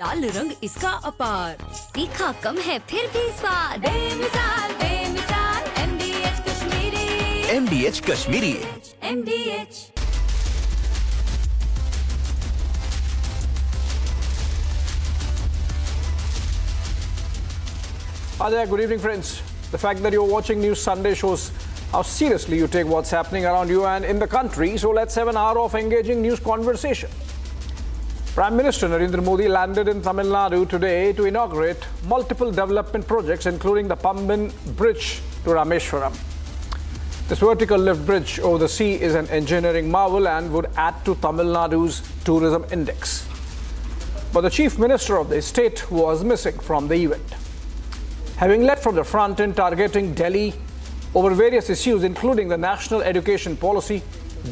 लाल रंग इसका अपार, तीखा कम है फिर भी स्वाद, बेमिसाल बेमिसाल MDH Kashmiri, MDH Kashmiri. MDH। Hi there, good evening friends. The fact that you're watching News Sunday shows how seriously you take what's happening around you and in the country. So let's have an hour of engaging news conversation. Prime Minister Narendra Modi landed in Tamil Nadu today to inaugurate multiple development projects, including the Pamban Bridge to Rameswaram. This vertical lift bridge over the sea is an engineering marvel and would add to Tamil Nadu's tourism index. But the Chief Minister of the state was missing from the event. Having led from the front in targeting Delhi over various issues, including the national education policy,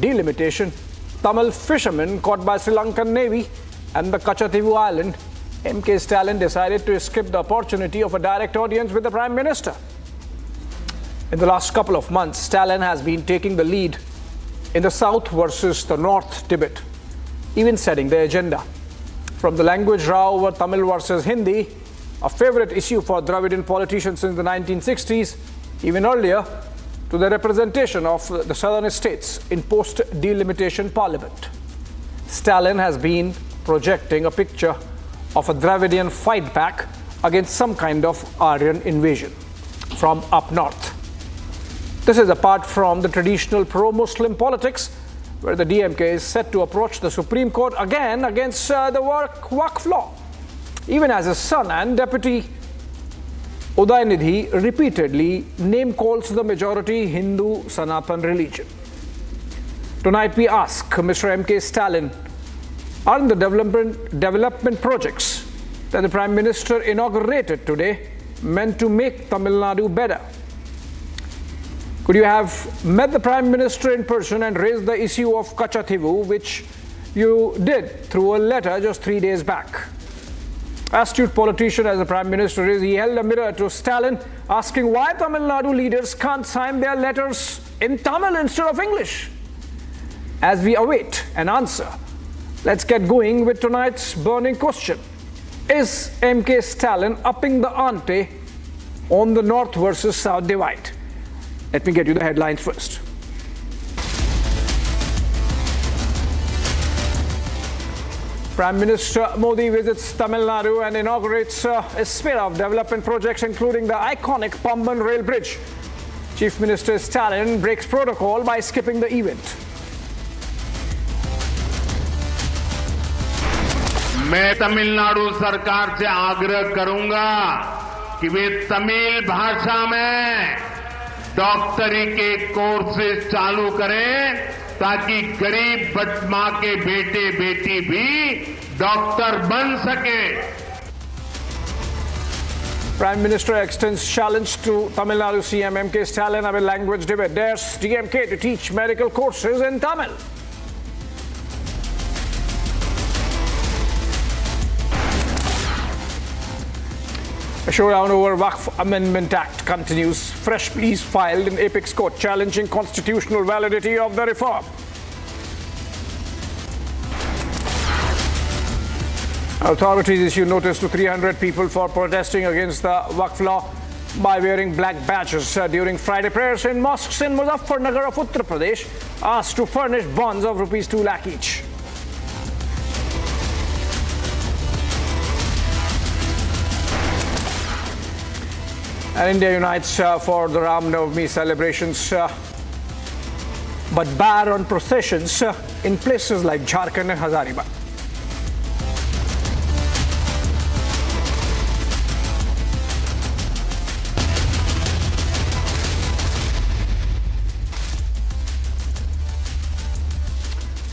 delimitation, Tamil fishermen caught by Sri Lankan Navy, and the Katchatheevu island, MK Stalin decided to skip the opportunity of a direct audience with the Prime Minister. In the last couple of months, Stalin has been taking the lead in the South versus the North debate, even setting the agenda. From the language row over Tamil versus Hindi, a favorite issue for Dravidian politicians since the 1960s, even earlier, to the representation of the southern states in post-delimitation parliament. Stalin has been projecting a picture of a Dravidian fight back against some kind of Aryan invasion from up north. This is apart from the traditional pro-Muslim politics, where the DMK is set to approach the Supreme Court again against the Waqf law, even as his son and deputy Udayanidhi repeatedly name calls the majority Hindu Sanatan religion. Tonight we ask Mr. MK Stalin, aren't the development projects that the Prime Minister inaugurated today meant to make Tamil Nadu better? Could you have met the Prime Minister in person and raised the issue of Katchatheevu, which you did through a letter just 3 days back? Astute politician as the Prime Minister is, he held a mirror to Stalin, asking why Tamil Nadu leaders can't sign their letters in Tamil instead of English. As we await an answer, let's get going with tonight's burning question. Is MK Stalin upping the ante on the North versus South divide? Let me get you the headlines first. Prime Minister Modi visits Tamil Nadu and inaugurates a spate of development projects, including the iconic Pamban Rail Bridge. Chief Minister Stalin breaks protocol by skipping the event. मैं तमिलनाडु सरकार से आग्रह करूंगा कि वे तमिल भाषा में डॉक्टरी के कोर्सेज चालू करें, ताकि गरीब मां के बेटे बेटी भी डॉक्टर बन सके. Prime Minister extends challenge to Tamil Nadu CM MK Stalin amid language debate. Dares DMK to teach medical courses in Tamil. A showdown over Waqf Amendment Act continues. Fresh pleas filed in Apex Court challenging constitutional validity of the reform. Authorities issued notice to 300 people for protesting against the Waqf law by wearing black badges during Friday prayers in mosques in Muzaffarnagar of Uttar Pradesh, asked to furnish bonds of rupees 2 lakh each. And India unites for the Ram Navami celebrations, but ban on processions in places like Jharkhand and Hazaribagh.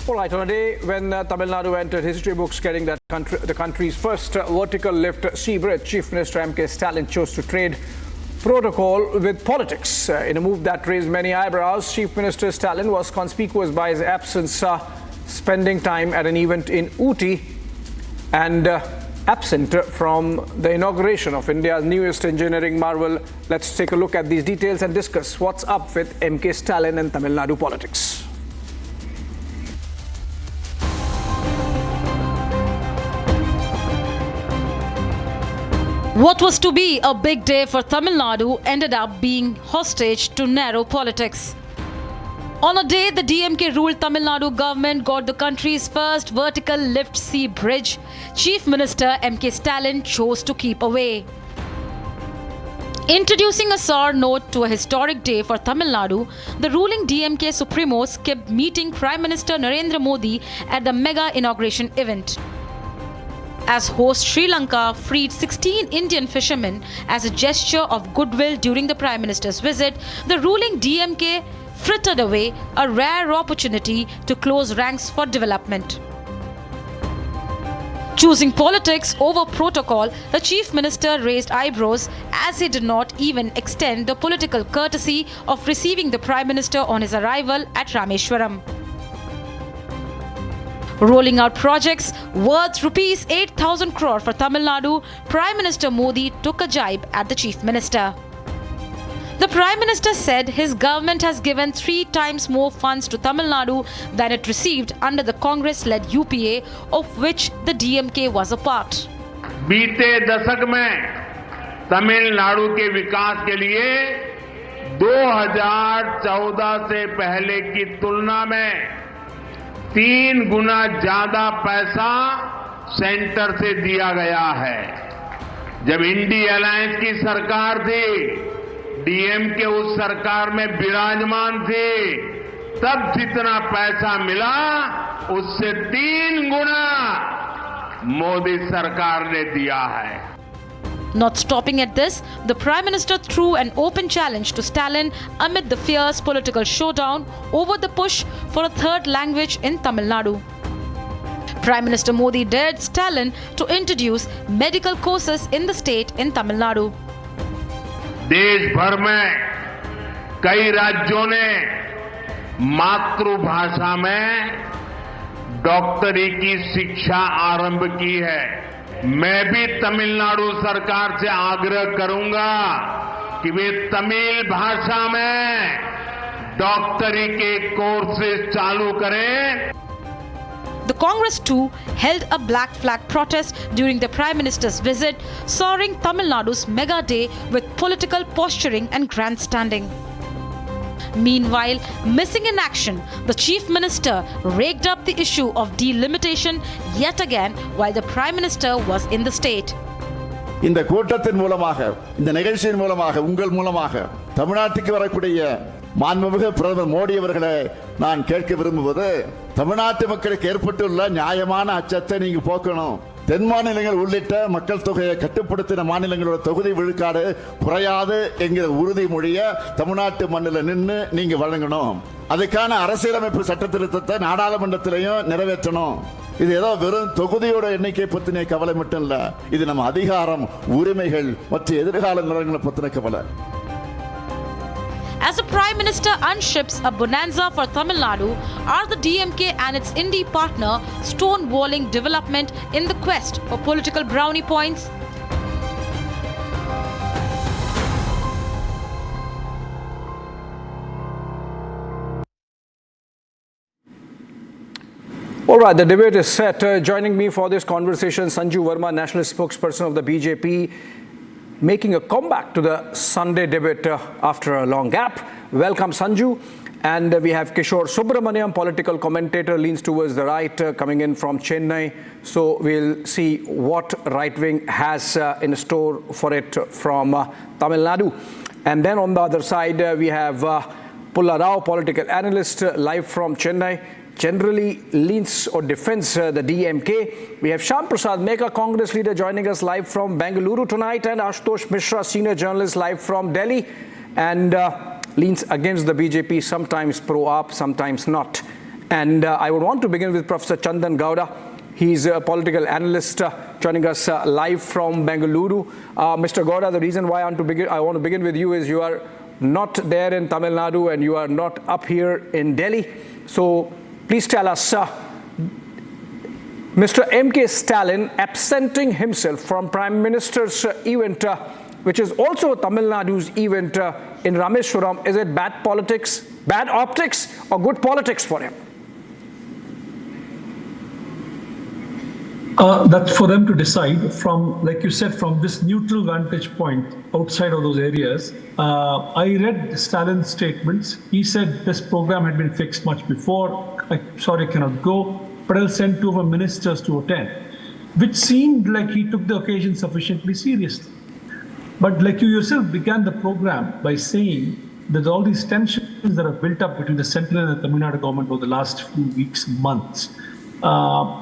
All right, on a day when Tamil Nadu entered history books, getting that the country's first vertical lift sea bridge, Chief Minister MK Stalin chose to trade protocol with politics. In a move that raised many eyebrows, Chief Minister Stalin was conspicuous by his absence, spending time at an event in Ooty and absent from the inauguration of India's newest engineering marvel. Let's take a look at these details and discuss what's up with MK Stalin and Tamil Nadu politics. What was to be a big day for Tamil Nadu ended up being hostage to narrow politics. On a day the DMK-ruled Tamil Nadu government got the country's first vertical lift sea bridge, Chief Minister CM Stalin chose to keep away. Introducing a sour note to a historic day for Tamil Nadu, the ruling DMK Supremo skipped meeting Prime Minister Narendra Modi at the mega inauguration event. As host Sri Lanka freed 16 Indian fishermen as a gesture of goodwill during the Prime Minister's visit, the ruling DMK frittered away a rare opportunity to close ranks for development. Choosing politics over protocol, the Chief Minister raised eyebrows as he did not even extend the political courtesy of receiving the Prime Minister on his arrival at Rameswaram. Rolling out projects worth Rs 8,000 crore for Tamil Nadu, Prime Minister Modi took a jibe at the Chief Minister. The Prime Minister said his government has given 3 times more funds to Tamil Nadu than it received under the Congress-led UPA, of which the DMK was a part. बीते दशक में तमिलनाडु के विकास के लिए 2014 से पहले की तुलना में 3 गुना ज्यादा पैसा सेंटर से दिया गया है। जब इंडी अलायंस की सरकार थी, डीएमके उस सरकार में विराजमान थे, तब जितना पैसा मिला उससे 3 गुना मोदी सरकार ने दिया है। Not stopping at this, the Prime Minister threw an open challenge to Stalin amid the fierce political showdown over the push for a third language in Tamil Nadu. Prime Minister Modi dared Stalin to introduce medical courses in the state in Tamil Nadu. देश भर में कई राज्यों ने मातृभाषा में डॉक्टरी की शिक्षा आरंभ की है। मैं भी तमिलनाडु सरकार से आग्रह करूंगा कि वे तमिल भाषा में डॉक्टरी के कोर्सेज चालू करें। The Congress too held a black flag protest during the Prime Minister's visit, soaring Tamil Nadu's mega day with political posturing and grandstanding. Meanwhile, missing in action, the Chief Minister raked up the issue of delimitation yet again while the Prime Minister was in the state. இந்த கூட்டத்தின் மூலமாக, இந்த நிகழ்ச்சியின் மூலமாக, உங்கள் மூலமாக தமிழ்நாட்டுக்கு வரக்கூடிய மாண்புமிகு பிரதமர் மோடி அவர்களை நான் கேட்க விரும்புவது, தமிழ்நாட்டு மக்களுக்கு ஏற்பட்டுள்ள நியாயமான அச்சத்தை நீங்க போக்கணும். தென் மாநிலங்கள் உள்ளிட்ட மக்கள் தொகையை கட்டுப்படுத்தின மாநிலங்களோட தொகுதி விழுக்காடு குறையாது என்கிற உறுதிமொழியை தமிழ்நாட்டு மண்ணில் நின்று நீங்க வழங்கணும். அதுக்கான அரசியலமைப்பு சட்ட திருத்தத்தை நாடாளுமன்றத்திலையும் நிறைவேற்றணும். இது ஏதோ வெறும் தொகுதியோட எண்ணிக்கை பத்தின கவலை மட்டும் இல்ல, இது நம்ம அதிகாரம், உரிமைகள் மற்றும் எதிர்கால நிலங்களை பத்தின கவலை. As the Prime Minister unships a bonanza for Tamil Nadu, are the DMK and its indie partner stonewalling development in the quest for political brownie points? All right, the debate is set. Joining me for this conversation, Sanju Verma, national spokesperson of the BJP, making a comeback to the Sunday debate after a long gap. Welcome, Sanju. And we have Kishore Subramaniam, political commentator, leans towards the right, coming in from Chennai. So we'll see what right wing has in store for it from Tamil Nadu. And then on the other side, we have Pulla Rao, political analyst, live from Chennai. Generally leans or defends the DMK. We have Shyam Prasad Meka, Congress leader, joining us live from Bengaluru tonight, and Ashutosh Mishra, senior journalist, live from Delhi, and leans against the BJP, sometimes pro-AAP, sometimes not. And I would want to begin with Professor Chandan Gowda. He's a political analyst joining us live from Bengaluru. Mr. Gowda, the reason why I want to begin with you is you are not there in Tamil Nadu and you are not up here in Delhi. So please tell us, Mr. CM Stalin absenting himself from Prime Minister's event, which is also Tamil Nadu's event in Rameswaram, is it bad politics, bad optics, or good politics for him? That's for them to decide from, like you said, from this neutral vantage point outside of those areas. I read Stalin's statements. He said this program had been fixed much before. I'm sorry, I cannot go, but I'll send two of our ministers to attend, which seemed like he took the occasion sufficiently seriously. But like you yourself began the program by saying that all these tensions that are built up between the central and the Tamil Nadu government over the last few weeks, months,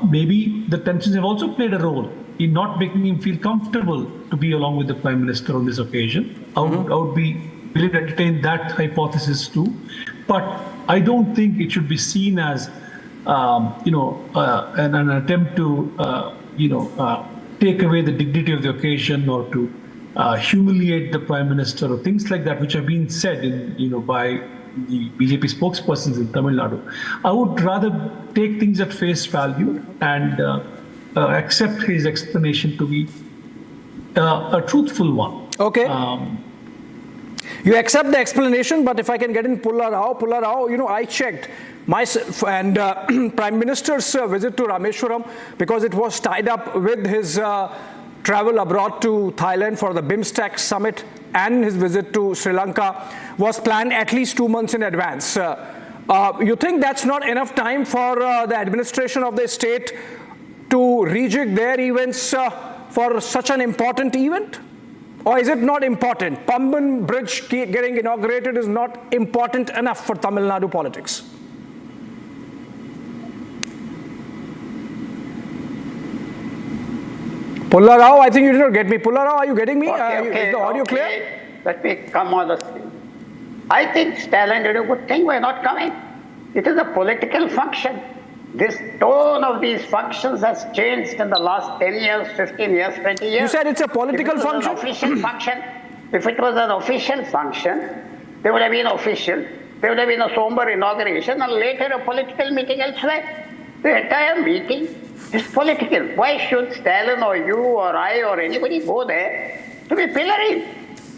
maybe the tensions have also played a role in not making him feel comfortable to be along with the Prime Minister on this occasion. I would be willing to entertain that hypothesis too. But I don't think it should be seen as, an attempt to, take away the dignity of the occasion or to humiliate the Prime Minister or things like that, which have been said by the BJP spokespersons in Tamil Nadu. I would rather take things at face value and accept his explanation to be a truthful one. Okay. You accept the explanation, but if I can get in Pulla Rao, I checked myself and Prime Minister's visit to Rameshwaram because it was tied up with his travel abroad to Thailand for the BIMSTEC summit, and his visit to Sri Lanka was planned at least 2 months in advance. You think that's not enough time for the administration of the state to rejig their events for such an important event? Or is it not important? Pamban Bridge getting inaugurated is not important enough for Tamil Nadu politics. Pulla Rao, I think you did not get me. Pulla Rao, are you getting me? Is the audio clear? Let me come on the screen. I think Stalin did a good thing by not coming. It is a political function. This tone of these functions has changed in the last 10 years, 15 years, 20 years. You said it's a political function? An official function. If it was an official function, there would have been official. There would have been a somber inauguration and later a political meeting elsewhere. The entire meeting is political. Why should Stalin or you or I or anybody go there to be pilloried?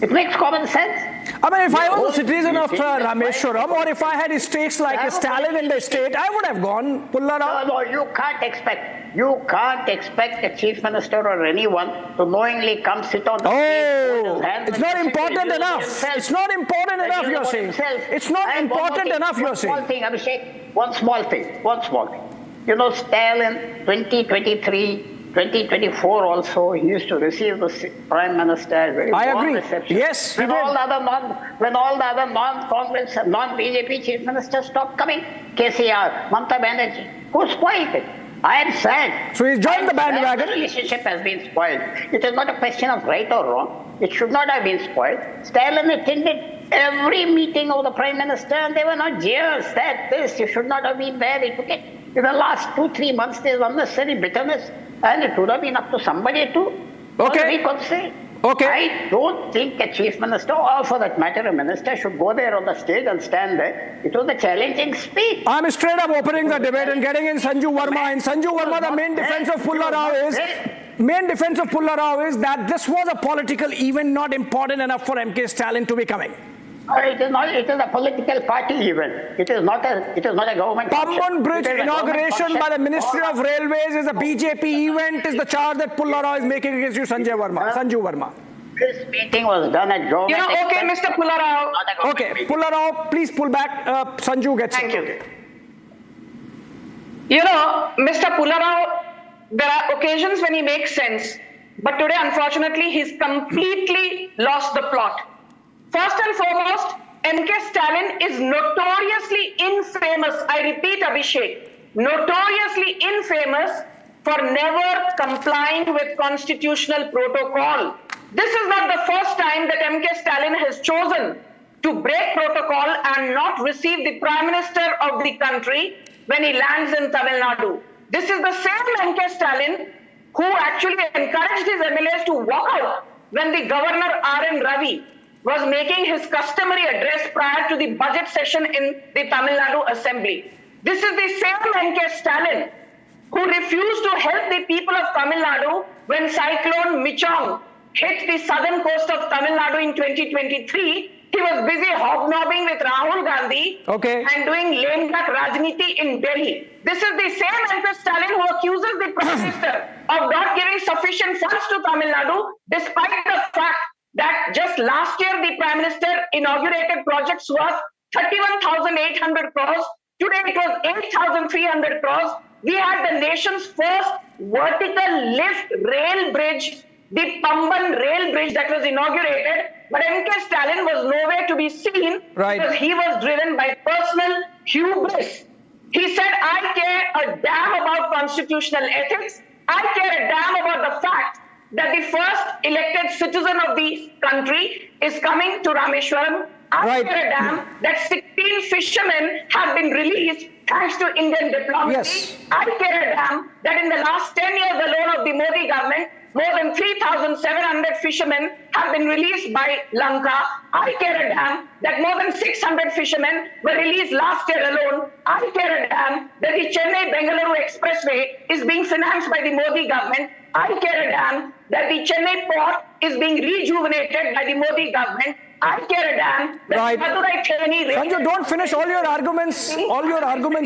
It makes common sense. I mean, if I was a citizen of Rameshwaram, or if I had stakes like Stalin in the state, I would have gone, Pulla Rao. No, you can't expect. You can't expect a chief minister or anyone to knowingly come sit on the stage. Oh, it's not important enough. It's not important enough, you're saying. It's not important enough, you're saying. One small thing, Abhishek. One small thing. You know, Stalin, 2023, 2024 also, he used to receive the Prime Minister very warm reception. Yes, when all the other non-Congress, non-BJP chief ministers stopped coming, KCR, Mamata Banerjee, who spoiled it? I am sad. So he's joined the bandwagon. The relationship has been spoiled. It is not a question of right or wrong. It should not have been spoiled. Stalin attended every meeting of the Prime Minister and there were no jeers that this, you should not have been there. He took it. In the last 2-3 months, there is unnecessary bitterness. And it would have been up to somebody to reconcile. Okay. I don't think a chief minister, or for that matter a minister, should go there on the stage and stand there. It was a challenging speech. I'm straight up opening the debate and getting in Sanju Verma. In Sanju Verma, the main defense of Pulla Rao is that this was a political event not important enough for MK Stalin to be coming. It is not. It is a political party event. It is not a government. Pamban Bridge inauguration by the Ministry of Railways is a BJP event. Is the charge that Pulla Rao is making against you, Sanju Verma? This meeting was done at government. Okay, Mr. Pulla Rao. Okay, Pulla Rao, please pull back. Sanju gets Thank it. you. Okay. Mr. Pulla Rao, there are occasions when he makes sense, but today, unfortunately, he's completely lost the plot. First and foremost, MK Stalin is notoriously infamous, I repeat, Abhishek, notoriously infamous for never complying with constitutional protocol. This is not the first time that MK Stalin has chosen to break protocol and not receive the Prime Minister of the country when he lands in Tamil Nadu. This is the same MK Stalin who actually encouraged his MLAs to walk out when the Governor R.N. Ravi was making his customary address prior to the budget session in the Tamil Nadu Assembly. This is the same MK Stalin who refused to help the people of Tamil Nadu when Cyclone Michong hit the southern coast of Tamil Nadu in 2023. He was busy hobnobbing with Rahul Gandhi and doing lame duck Rajniti in Delhi. This is the same MP Stalin who accuses the Prime Minister of not giving sufficient funds to Tamil Nadu, despite the fact that just last year the Prime Minister inaugurated projects worth 31,800 crores. Today it was 8,300 crores. We had the nation's first vertical lift rail bridge, the Pamban rail bridge that was inaugurated, but MK Stalin was nowhere to be seen because he was driven by personal hubris. He said, I care a damn about constitutional ethics. I care a damn about the fact that the first elected citizen of the country is coming to Rameshwaram. I care a damn that 16 fishermen have been released thanks to Indian diplomacy. I care a damn that in the last 10 years alone of the Modi government, more than 3,700 fishermen have been released by Lanka. I care a damn that more than 600 fishermen were released last year alone. I care a damn that the Chennai-Bengaluru Expressway is being financed by the Modi government. I care a damn that the Chennai port is being rejuvenated by the Modi government. I care a damn that Madurai Theni... Sanju, don't finish all your arguments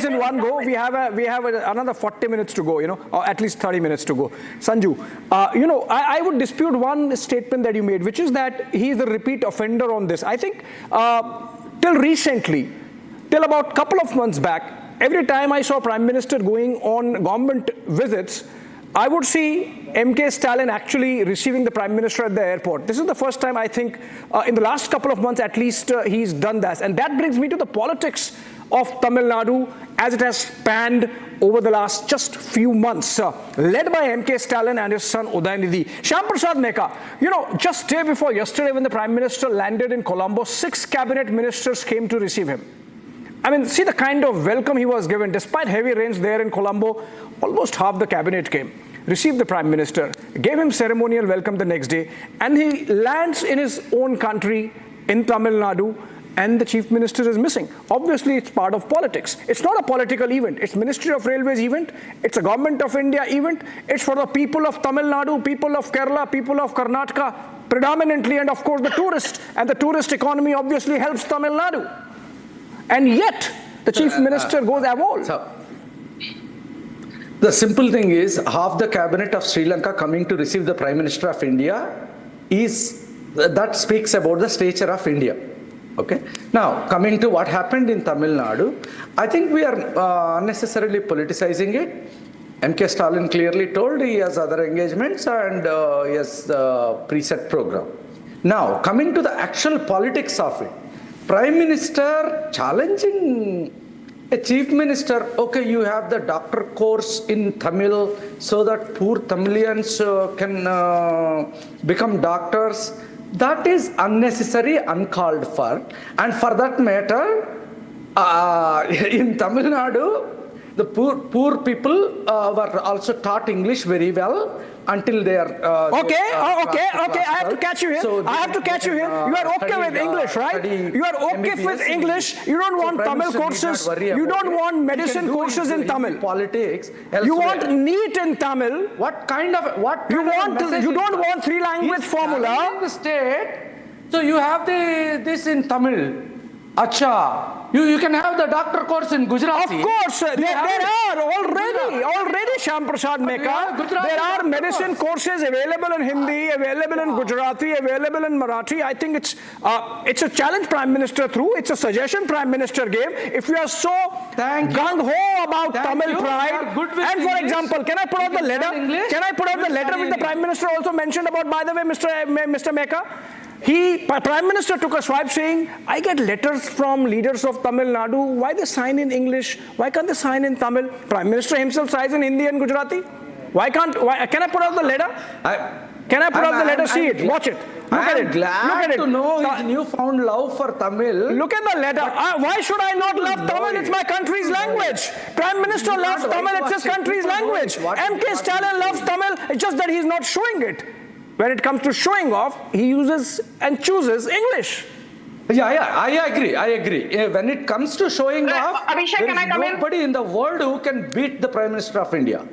in one go. We have another 40 minutes to go, or at least 30 minutes to go. Sanju, I would dispute one statement that you made, which is that he is the repeat offender on this. I think till recently, till about a couple of months back, every time I saw Prime Minister going on government visits, I would see MK Stalin actually receiving the Prime Minister at the airport. This is the first time, I think, in the last couple of months at least, he's done that. And that brings me to the politics of Tamil Nadu as it has spanned over the last just few months, led by MK Stalin and his son Udayinidhi. Shyam Prasad Meka, just day before yesterday when the Prime Minister landed in Colombo, 6 cabinet ministers came to receive him. I mean, see the kind of welcome he was given. Despite heavy rains there in Colombo, almost half the cabinet came, received the Prime Minister, gave him ceremonial welcome the next day, and he lands in his own country in Tamil Nadu, and the Chief Minister is missing. Obviously, it's part of politics. It's not a political event. It's Ministry of Railways event. It's a Government of India event. It's for the people of Tamil Nadu, people of Kerala, people of Karnataka, predominantly, and of course the tourists. And the tourist economy obviously helps Tamil Nadu. And yet, the Chief Minister goes AWOL. So, the simple thing is, half the cabinet of Sri Lanka coming to receive the Prime Minister of India that speaks about the stature of India. Okay. Now, coming to what happened in Tamil Nadu, I think we are unnecessarily politicizing it. MK Stalin clearly told he has other engagements and he has the preset program. Now, coming to the actual politics of it, Prime Minister challenging a Chief Minister, okay, you have the doctor course in Tamil so that poor Tamilians can become doctors. That is unnecessary, uncalled for. And for that matter, in Tamil Nadu, the poor people were also taught English very well until they are... Okay. I have to catch you here. So I have to catch you here. You are okay with English, right? You are okay with English. You don't want Tamil courses. You don't want medicine courses in Tamil. Politics. You want NEET in Tamil. What kind of... You don't want 3-language formula. In the state, so you have this in Tamil. Acha. You can have the doctor course in Gujarati. Of course, there are already Shyam Prasad Meka. There are medicine courses available in Hindi, available in Gujarati, available in Marathi. I think it's a challenge Prime Minister threw. It's a suggestion Prime Minister gave. If you are so gung-ho about Tamil pride, and for example, can I put out the letter? Can I put out the letter which the Prime Minister also mentioned about, by the way, Mr. Meka? Prime Minister took a swipe saying, I get letters from leaders of Tamil Nadu. Why they sign in English? Why can't they sign in Tamil? Prime Minister himself signs in Hindi and Gujarati. Can I put out the letter? Can I put out the letter? See it. Watch it. Look at it. Glad to know his newfound love for Tamil. Look at the letter. Why should I not love Tamil? It's my country's language. Prime Minister loves Tamil. It's his country's language. MK Stalin loves Tamil. It's just that he's not showing it. When it comes to showing off, he uses and chooses English. Yeah, I agree. When it comes to showing off, Abhishek, there is nobody in the world who can beat the Prime Minister of India.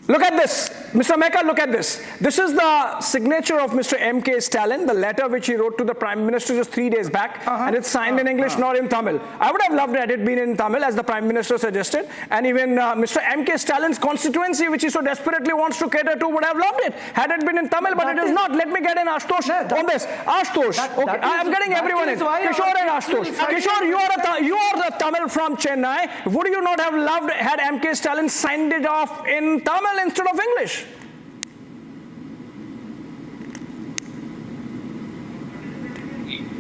Look at this. Mr. Mecca, look at this. This is the signature of Mr. M.K. Stalin, the letter which he wrote to the Prime Minister just 3 days back, and it's signed in English, not in Tamil. I would have loved had it been in Tamil, as the Prime Minister suggested, and even Mr. M.K. Stalin's constituency, which he so desperately wants to cater to, would have loved it had it been in Tamil, but it is not. Let me get in Ashutosh on this. Ashutosh, okay, I am getting everyone in. Kishore and Ashutosh. Kishore, you are the Tamil from Chennai. Would you not have loved had M.K. Stalin signed it off in Tamil instead of English?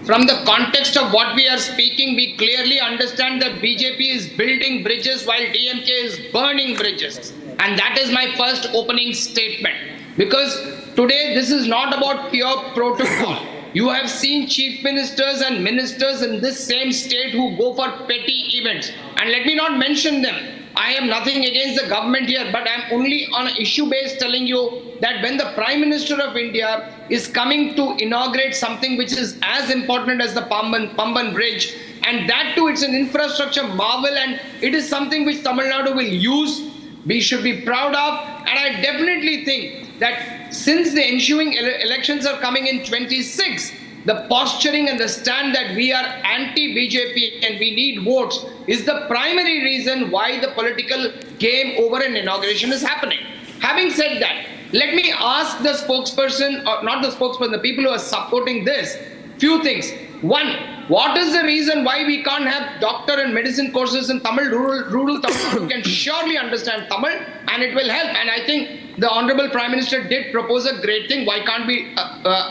From the context of what we are speaking, we clearly understand that BJP is building bridges while DMK is burning bridges. And that is my first opening statement. Because today this is not about pure protocol. You have seen chief ministers and ministers in this same state who go for petty events. And let me not mention them. I have nothing against the government here, but I'm only on an issue base telling you that when the Prime Minister of India is coming to inaugurate something which is as important as the Pamban Bridge, and that too, it's an infrastructure marvel, and it is something which Tamil Nadu will use, we should be proud of. And I definitely think that since the ensuing elections are coming in 26, the posturing and the stand that we are anti-BJP and we need votes is the primary reason why the political game over an inauguration is happening. Having said that, let me ask the spokesperson, or not the spokesperson, the people who are supporting this, few things. One, what is the reason why we can't have doctor and medicine courses in Tamil? Rural Tamil can surely understand Tamil, and it will help. And I think the Honorable Prime Minister did propose a great thing. Why can't we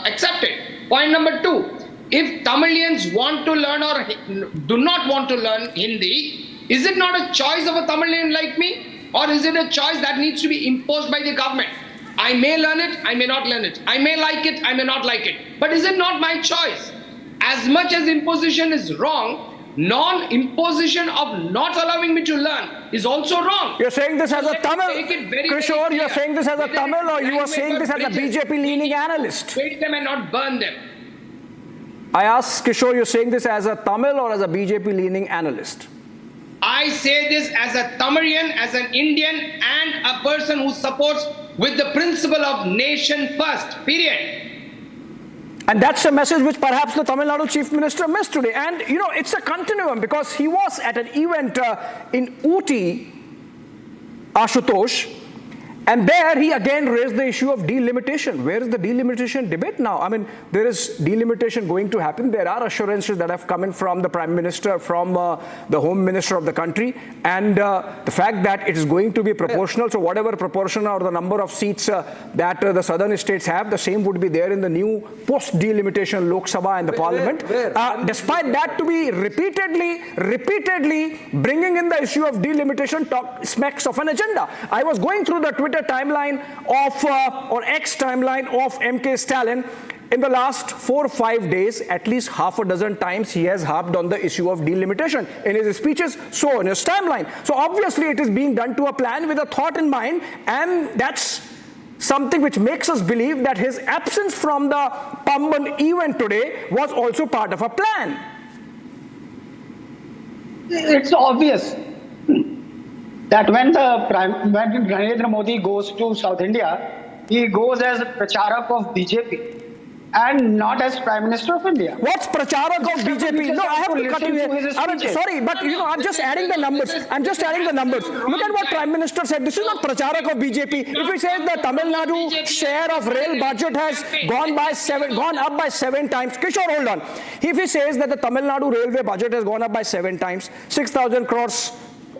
accept it? Point number two, if Tamilians want to learn or do not want to learn Hindi, is it not a choice of a Tamilian like me? Or is it a choice that needs to be imposed by the government? I may learn it, I may not learn it. I may like it, I may not like it. But is it not my choice? As much as imposition is wrong, non-imposition of not allowing me to learn is also wrong. You're saying this as a Tamil, Kishore, you're saying this as a Tamil, or you are saying this as a BJP-leaning analyst? Wait them and not burn them. I ask Kishore, you're saying this as a Tamil or as a BJP-leaning analyst? I say this as a Tamilian, as an Indian, and a person who supports with the principle of nation first, period. And that's a message which perhaps the Tamil Nadu Chief Minister missed today. And, you know, it's a continuum because he was at an event in Ooty, Ashutosh, and there he again raised the issue of delimitation. Where is the delimitation debate now? I mean, there is delimitation going to happen. There are assurances that have come in from the Prime Minister, from the Home Minister of the country, and the fact that it is going to be proportional. So whatever proportion or the number of seats that the southern states have, the same would be there in the new post-delimitation Lok Sabha and the Parliament. Despite that to be repeatedly bringing in the issue of delimitation smacks of an agenda. I was going through the Twitter timeline of or X timeline of M.K. Stalin. In the last 4 or 5 days, at least half a dozen times he has harped on the issue of delimitation in his speeches, so in his timeline. So obviously it is being done to a plan with a thought in mind, and that's something which makes us believe that his absence from the Pamban event today was also part of a plan. It's obvious that when Narendra Modi goes to South India, he goes as Pracharak of BJP and not as Prime Minister of India. What's Pracharak of BJP? No, I have to cut you here. I'm sorry, but you know, I'm just adding the numbers. Look at what Prime Minister said. This is not Pracharak of BJP. If he says the Tamil Nadu share of rail budget has gone up by 7 times. Kishore, hold on. If he says that the Tamil Nadu railway budget has gone up by 7 times, 6,000 crores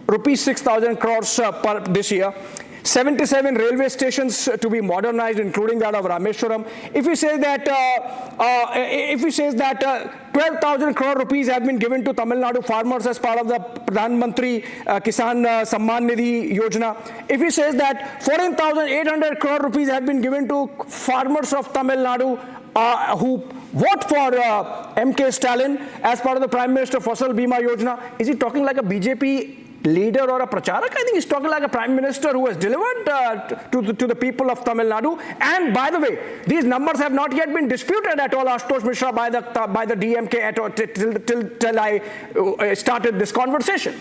rupees 6,000 crores per this year, 77 railway stations to be modernized, including that of Rameshwaram. If he says that 12,000 crore rupees have been given to Tamil Nadu farmers as part of the Pradhan Mantri Kisan Samman Nidhi Yojana. If he says that 14,800 crore rupees have been given to farmers of Tamil Nadu who vote for M.K. Stalin as part of the Prime Minister Fasal Bima Yojana, is he talking like a BJP leader or a pracharak? I think he's talking like a Prime Minister who has delivered to the people of Tamil Nadu. And by the way, these numbers have not yet been disputed at all, Ashutosh Mishra, by the DMK at all, till I started this conversation.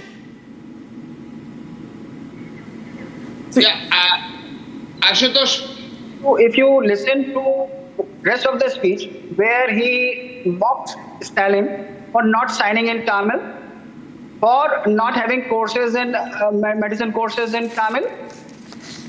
Yeah, Ashutosh, If you listen to rest of the speech, where he mocked Stalin for not signing in Tamil, for not having courses in medicine courses in Tamil,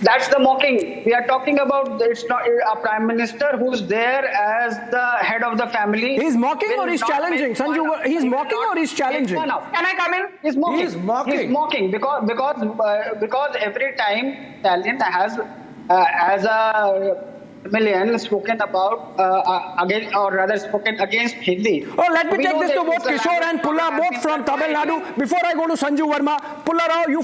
that's the mocking. We are talking about it's not a prime minister who's there as the head of the family. He's mocking or he's challenging? Sanju, he's mocking or he's challenging? Can I come in? He's mocking. He's mocking. He's mocking because every time Stalin has as a million spoken about against, or rather spoken against Hindi. Oh, let me take this to both Kishore and Pulla, both from Tamil Nadu. Before I go to Sanju Verma, Pulla Rao, you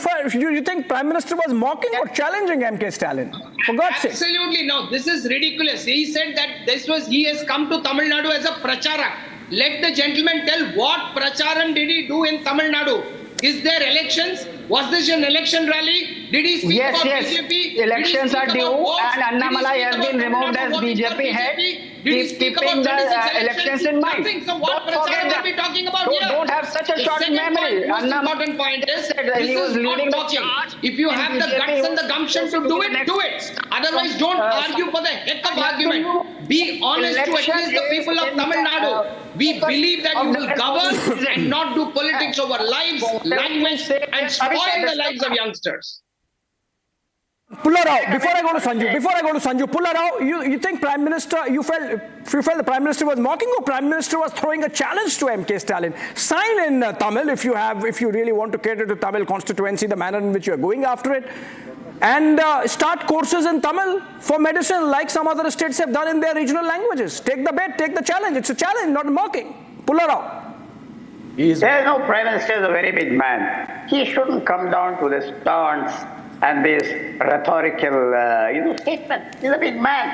think Prime Minister was mocking or challenging MK Stalin? For God's sake. absolutely no. This is ridiculous. He said that he has come to Tamil Nadu as a pracharak. Let the gentleman tell what pracharam did he do in Tamil Nadu? Is there elections? Was this an election rally? Did he speak about BJP? Elections are due, and Annamalai has been removed as BJP head. He's keeping the elections in mind. So what pracharam are we talking about here? Don't have such a short memory. Most important point is, he was leading the charge. If you have the guts and the gumption to do it, do it. Otherwise, don't argue for the heck of argument. Be honest to at least the people of Tamil Nadu. We believe that you will govern and not do politics over lives, language, and spoil the lives of youngsters. Pulla Rao, before I go to Sanju, Pulla Rao, you think Prime Minister, you felt the Prime Minister was mocking, or Prime Minister was throwing a challenge to MK Stalin? Sign in Tamil if you really want to cater to Tamil constituency, the manner in which you are going after it, and start courses in Tamil for medicine like some other states have done in their regional languages. Take the bet, take the challenge. It's a challenge, not mocking. Pulla Rao. No, Prime Minister is a very big man. He shouldn't come down to this taunts and this rhetorical, statement. He's a big man.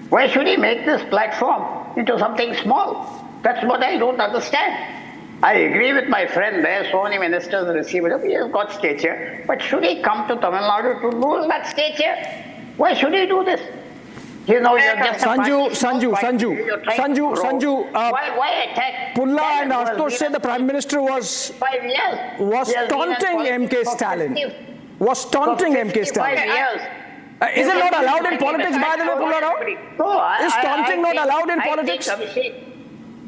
Why should he make this platform into something small? That's what I don't understand. I agree with my friend there. So many ministers receive it. He has got stature. But should he come to Tamil Nadu to lose that stature? Why should he do this? You're just Sanju. Why attack? Pulla and Ashutosh say the Prime Minister was taunting MK Stalin. Was taunting MK Stalin. Is it not allowed in politics, by the way, Pulla Rao? Is taunting not allowed in politics?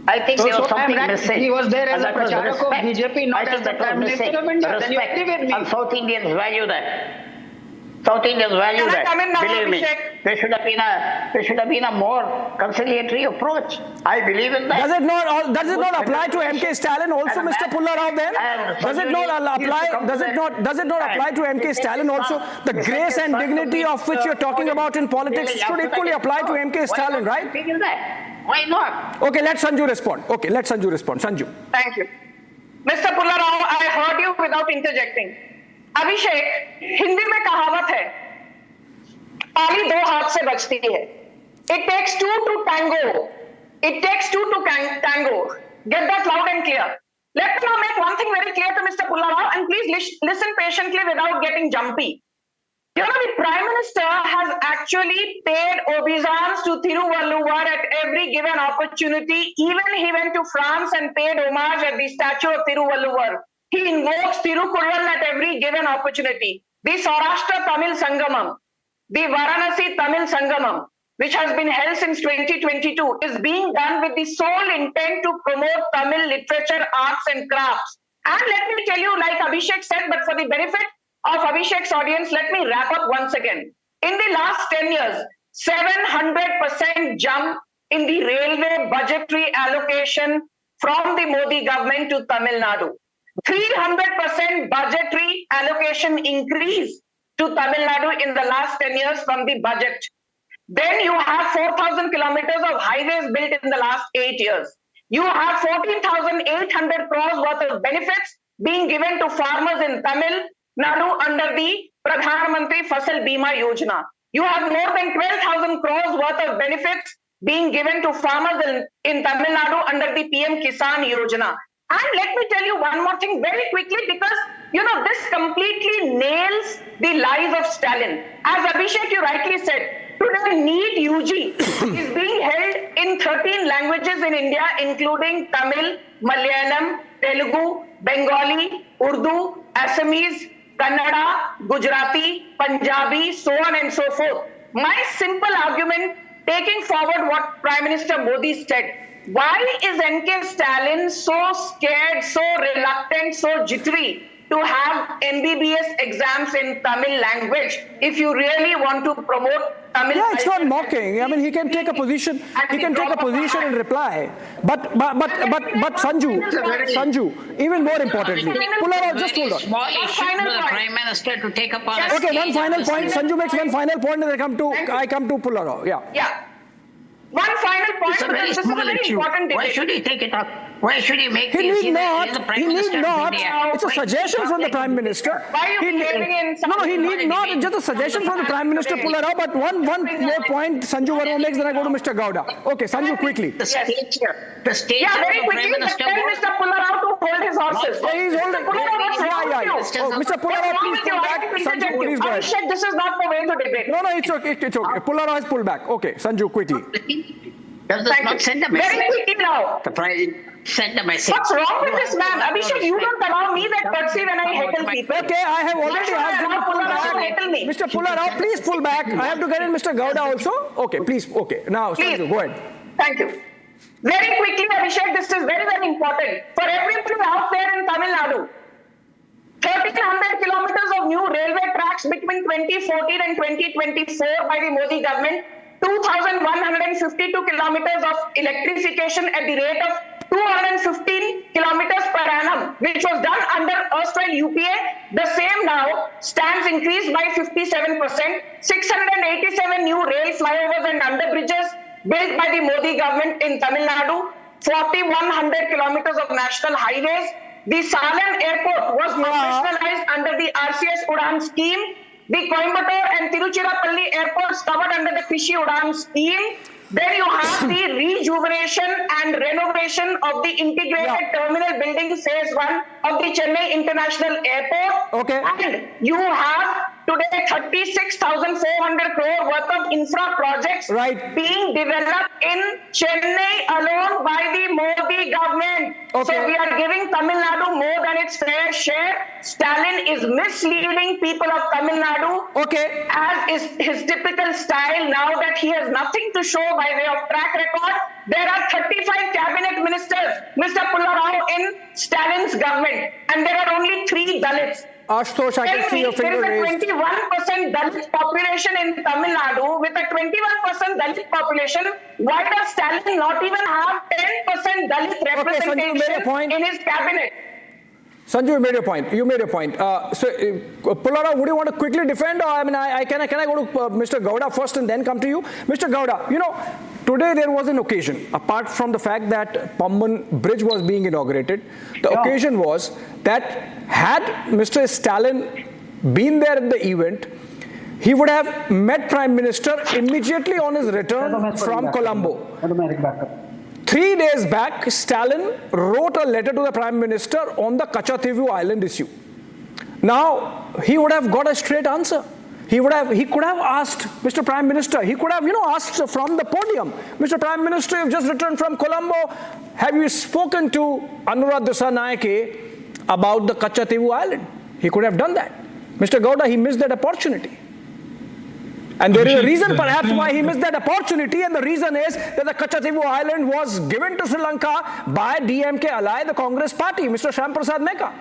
I think there was something missing. He was there as a pracharak of BJP, not as the Prime Minister of India. Respect. And South Indians value that. South Indians value that. Believe me, there should have been a more conciliatory approach. I believe in that. Does it not apply to MK Stalin also, Mr. Pulla Rao? Then does it not apply to MK Stalin also? The grace and dignity of which you're talking about in politics should equally apply to MK Stalin, right? Why not? Okay, let Sanju respond. Sanju. Thank you. Mr. Pulla Rao, I heard you without interjecting. अभिषेक, हिंदी में कहावत है, ताली दो हाथ से बजती है. It takes two to tango. Get that loud and clear. Let me now make one thing very clear to Mr. Pulla Rao, and please listen patiently without getting jumpy. The Prime Minister has actually paid obeisance to Thiruvalluvar at every given opportunity. Even he went to France and paid homage at the statue of Thiruvalluvar. He invokes Thirukural at every given opportunity. The Saurashtra Tamil Sangamam, the Varanasi Tamil Sangamam, which has been held since 2022, is being done with the sole intent to promote Tamil literature, arts and crafts. And let me tell you, like Abhishek said, but for the benefit of Abhishek's audience, let me wrap up once again. In the last 10 years, 700% jump in the railway budgetary allocation from the Modi government to Tamil Nadu. 300% budgetary allocation increase to Tamil Nadu in the last 10 years from the budget. Then you have 4,000 kilometers of highways built in the last 8 years. You have 14,800 crores worth of benefits being given to farmers in Tamil Nadu under the Pradhan Mantri Fasal Bima Yojana. You have more than 12,000 crores worth of benefits being given to farmers in Tamil Nadu under the PM Kisan Yojana. And let me tell you one more thing very quickly, because, this completely nails the lies of Stalin. As Abhishek, you rightly said, today NEET UG is being held in 13 languages in India, including Tamil, Malayalam, Telugu, Bengali, Urdu, Assamese, Kannada, Gujarati, Punjabi, so on and so forth. my simple argument, taking forward what Prime Minister Modi said, why is NK Stalin so scared, so reluctant, so jittery to have MBBS exams in Tamil language if you really want to promote Tamil? Yeah, it's not mocking. I mean, he can take a position. He can take a position and reply. But Sanju, even more importantly, Pullara, just hold on. Small issue for the Prime Minister to take up on a Okay, stage one final and point. listen. Sanju makes one final point, and I come to Pullara. Yeah. Yeah. One final point, It's a very because this is a small very issue. important debate. Why should he take it up? Why should he make He this? need not. He's the Prime He need Minister of not. India. It's a Why- suggestion from the Prime Minister. Why are you blaming in No, he need not. It's just a suggestion from the Prime Minister, Pullara. But one more point Sanju Verma makes, then I go to Mr. Gowda. Okay, Sanju, quickly. The stature. The stature Yeah, very of the quickly, Prime but Minister. tell Mr. Pullara to hold his horses. Yeah, he's holding. Mr. Pullara, what's wrong with you? Oh, Mr. Pullara, What's wrong please with you? pull I back. didn't Sanju, interject you. please go ahead. Abhishek, this is not the way to debate. No, it's okay. It's okay. Pullara has pulled back. Okay, Sanju, quickly. Does this Thank not you. send a Very message? quickly now. The Prime send a message. What's wrong with You this have man? to have Abhishek, you don't allow me that courtesy when I heckle people. Okay, I have already asked him to pull back. Mr. Pullara, please pull back. I have to get in Mr. Gowda also. Okay, please. Okay, now Please. Sanju, go ahead. Thank you. Very quickly, Abhishek, this is very, very important. For everybody out there in Tamil Nadu, 1,300 kilometers of new railway tracks between 2014 and 2024 by the Modi government, 2,152 kilometers of electrification at the rate of 215 kilometers per annum, which was done under erstwhile UPA. The same now stands increased by 57%. 687 new rail flyovers and underbridges built by the Modi government in Tamil Nadu. 4,100 kilometers of national highways. The Salem airport was operationalized under the RCS Udan scheme. The Coimbatore and Tiruchirappalli airports covered under the Krishi Udan scheme. Then you have the rejuvenation and renovation of the integrated terminal building phase 1 of the Chennai International Airport. Okay. And you have today 36,400 crore worth of infra projects being developed in Chennai alone by the Modi government. Okay. So we are giving Tamil Nadu more than its fair share. Stalin is misleading people of Tamil Nadu. Okay. As is his typical style, now that he has nothing to show by way of track record. There are 35 cabinet ministers, Mr. Pullara, in Stalin's government, and there are only 3 Dalits. Ashutosh, I can see your finger There raised. is a 21% Dalit population in Tamil Nadu. With a 21% Dalit population, why does Stalin not even have 10% Dalit Sanju, you made a point. representation in his cabinet? Sanju, you made your point. Pullara, would you want to quickly defend? Or can I go to Mr. Gowda first and then come to you? Mr. Gowda, today there was an occasion. Apart from the fact that Pamban Bridge was being inaugurated, the occasion was that had Mr. Stalin been there at the event, he would have met Prime Minister immediately on his return from Colombo. 3 days back, Stalin wrote a letter to the Prime Minister on the Katchatheevu island issue. Now, he would have got a straight answer. He could have asked Mr. Prime Minister, he could have, asked from the podium, Mr. Prime Minister, you've just returned from Colombo. Have you spoken to Anurag Dissanayake about the Katchatheevu island? He could have done that. Mr. Gowda, he missed that opportunity. And there is a reason perhaps why he missed that opportunity, and the reason is that the Katchatheevu island was given to Sri Lanka by DMK ally, the Congress party, Mr. Shyam Prasad Meka.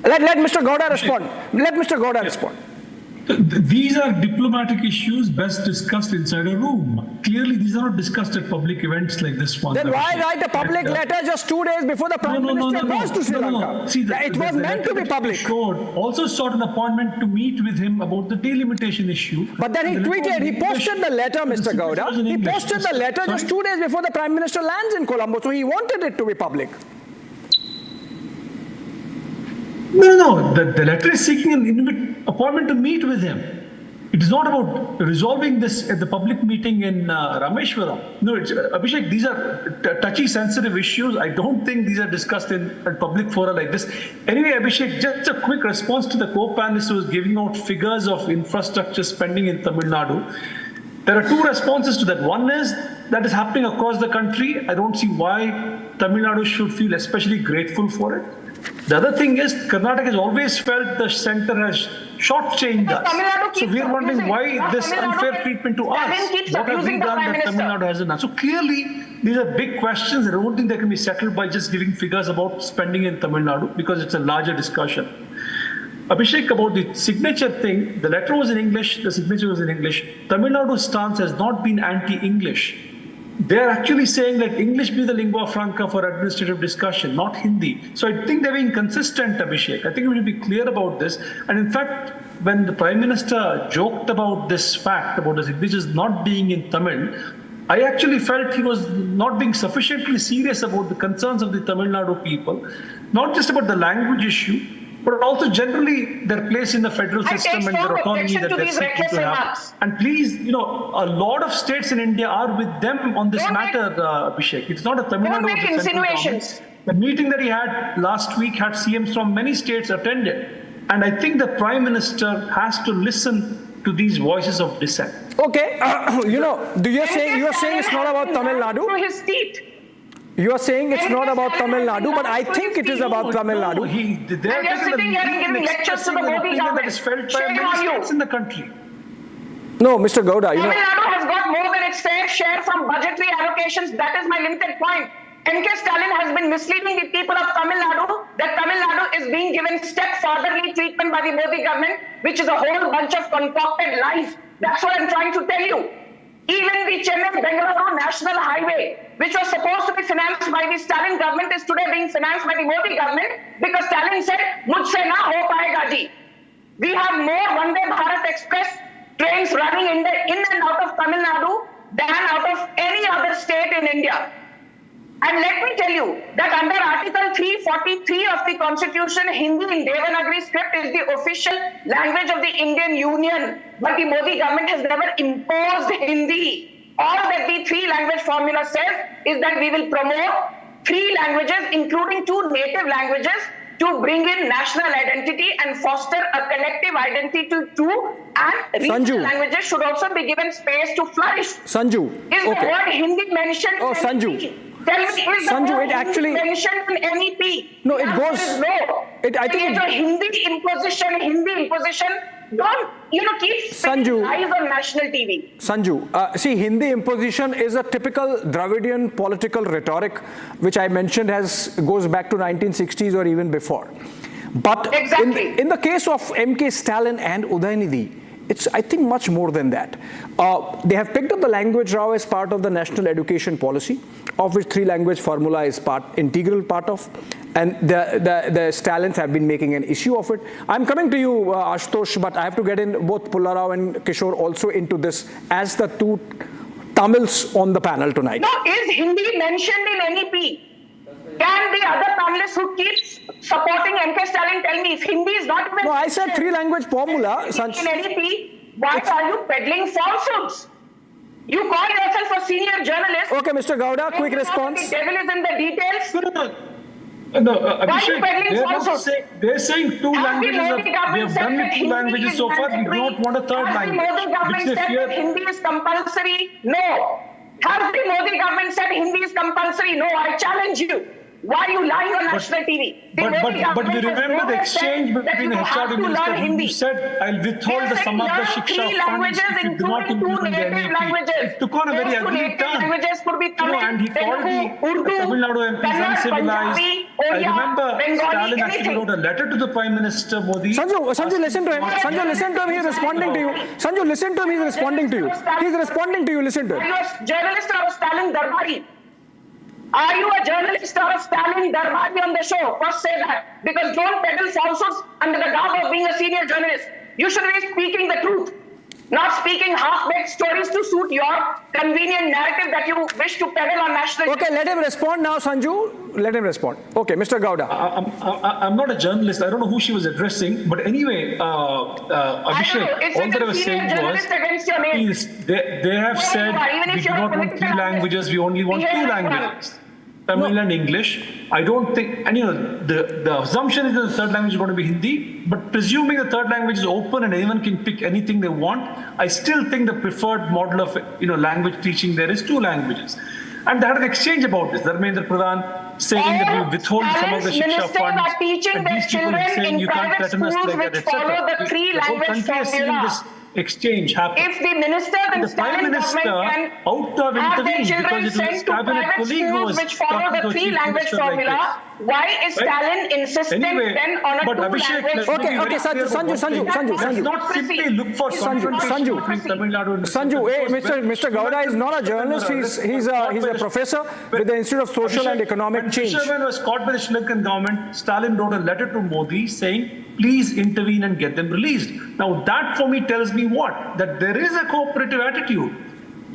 Let Mr. Gowda respond. Let Mr. Gowda respond. These are diplomatic issues best discussed inside a room. Clearly, these are not discussed at public events like this one. Then why write a public letter just 2 days before the Prime Minister goes to Sri Lanka? See, it was meant to be public. Also sought an appointment to meet with him about the delimitation issue. But then he tweeted, he posted the letter, Mr. Gowda. He posted the letter just 2 days before the Prime Minister lands in Colombo. So he wanted it to be public. No. The letter is seeking an appointment to meet with him. It is not about resolving this at the public meeting in Rameshwaram. No, Abhishek, these are touchy, sensitive issues. I don't think these are discussed in a public fora like this. Anyway, Abhishek, just a quick response to the co-panelist who was giving out figures of infrastructure spending in Tamil Nadu. There are 2 responses to that. One is that is happening across the country. I don't see why Tamil Nadu should feel especially grateful for it. The other thing is, Karnataka has always felt the center has shortchanged us. So we're wondering why this unfair treatment to us. What have we done that Tamil Nadu hasn't done? So clearly, these are big questions. I don't think they can be settled by just giving figures about spending in Tamil Nadu, because it's a larger discussion. Abhishek, about the signature thing, the letter was in English, the signature was in English. Tamil Nadu's stance has not been anti-English. They're actually saying that English be the lingua franca for administrative discussion, not Hindi. So I think they're being consistent, Abhishek. I think we need to be clear about this. And in fact, when the Prime Minister joked about this fact, about the signatures not being in Tamil, I actually felt he was not being sufficiently serious about the concerns of the Tamil Nadu people, not just about the language issue, but also generally their place in the federal system and their autonomy that they're seeking to have. And please, a lot of states in India are with them on this matter, Abhishek. It's not a Tamil Nadu. Don't make insinuations. The meeting that he had last week had CMs from many states attended. And I think the Prime Minister has to listen to these voices of dissent. Okay, you're saying it's not about Tamil Nadu? To his teeth. You are saying it's not about Tamil Nadu, but I think it is about Tamil Nadu. And you're sitting here and giving lectures to the Modi government. That is felt by many states in the country. No, Mr. Gowda, Tamil Nadu has got more than its fair share from budgetary allocations. That is my limited point. MK Stalin has been misleading the people of Tamil Nadu that Tamil Nadu is being given stepfatherly treatment by the Modi government, which is a whole bunch of concocted lies. That's what I'm trying to tell you. Even the Chennai-Bengaluru National Highway, which was supposed to be financed by the Stalin government, is today being financed by the Modi government because Stalin said, "Mujhse na ho payega ji." We have more Vande Bharat Express trains running in and out of Tamil Nadu than out of any other state in India. And let me tell you that under Article 343 of the Constitution, Hindi in Devanagari script is the official language of the Indian Union. But the Modi government has never imposed Hindi. All that the three-language formula says is that we will promote three languages, including two native languages, to bring in national identity and foster a collective identity too. And regional languages should also be given space to flourish. Sanju, is the word Hindi mentioned? Oh, Sanju. Tell me, is Sanju, the word it actually mentioned in NEP? No, it goes. No. I think it's a Hindi imposition. Don't keep spinning lies on national TV. Sanju, see, Hindi imposition is a typical Dravidian political rhetoric, which I mentioned goes back to 1960s or even before. But exactly. in the case of MK Stalin and Udayanidhi, it's, I think, much more than that. They have picked up the language row as part of the national education policy, of which three-language formula is integral part of, and the Stalins have been making an issue of it. I'm coming to you, Ashutosh, but I have to get in both Pullarao and Kishore also into this as the two Tamils on the panel tonight. No, is Hindi mentioned in NEP? Can the other panelists who keeps supporting MK Stalin tell me if Hindi is not even... No, I said three-language formula. In NEP, why are you peddling falsehoods? You call yourself a senior journalist. Okay, Mr. Gowda, quick response. The devil is in the details. No, Abhishek, they're saying two languages. They have done with two languages so far. We don't want a third language. Has the Modi government said that Hindi is compulsory? No. Has the Modi government said Hindi is compulsory? No, I challenge you. Why are you lying on national TV? But you remember the exchange between the HR minister who said, I'll withhold the Samadha Shiksha funds if you do not include in the NEP. It took on a very ugly turn. And he called the Tamil Nadu MPs uncivilized. I remember Stalin actually wrote a letter to the Prime Minister Modi. Sanju, listen to him. Sanju, listen to him. He's responding to you. Sanju, listen to him. He's responding to you. He's responding to you. Listen to him. Are you a journalist or a Stalin Darbari? Are you a journalist or a Stalin Darbari on the show? First say that. Because don't peddle falsehoods under the garb of being a senior journalist. You should be speaking the truth, not speaking half-baked stories to suit your convenient narrative that you wish to peddle on national... Okay, let him respond now, Sanju. Let him respond. Okay, Mr. Gowda. I'm not a journalist. I don't know who she was addressing. But anyway, Abhishek, all that I was saying was, they have said we do not want three languages, we only want two languages. Tamil and English. I don't think, and the assumption is that the third language is going to be Hindi, but presuming the third language is open and anyone can pick anything they want, I still think the preferred model of language teaching there is two languages. And they had an exchange about this. Dharmendra Pradhan saying that we withhold some of the Stalin's Shiksha ministers funds. are teaching And their these people children saying in you can't private threaten us schools like that, which etc. follow the three The whole language country has seen formula. this exchange happen. If the ministers And in the Prime Stalin Minister government out to have can have their intervened children because it was sent his to cabinet private colleague who schools was which follow talking the to a three chief language minister like formula, why is Right? Stalin insistent Anyway, then on a but two Abhishek, language let's be Okay, very okay, clear about one thing. Let's not simply look for confrontation Sanju. between Tamil Nadu and Sanju, hey, because Mr. Gowda is not a journalist. He's a professor with the Institute of Social and Economic Change. When Fisherman was caught by the Sri Lankan government, Stalin wrote a letter to Modi saying, please intervene and get them released. Now that for me tells me what? That there is a cooperative attitude.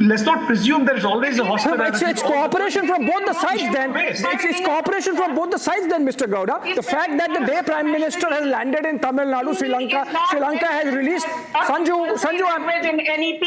Let's not presume there is always a hostile attitude. It's cooperation from both the sides then. It's cooperation from both the sides then, Mr. Gowda. The fact that the day Prime Minister has landed in Tamil Nadu, Sri Lanka has released... language in NEP.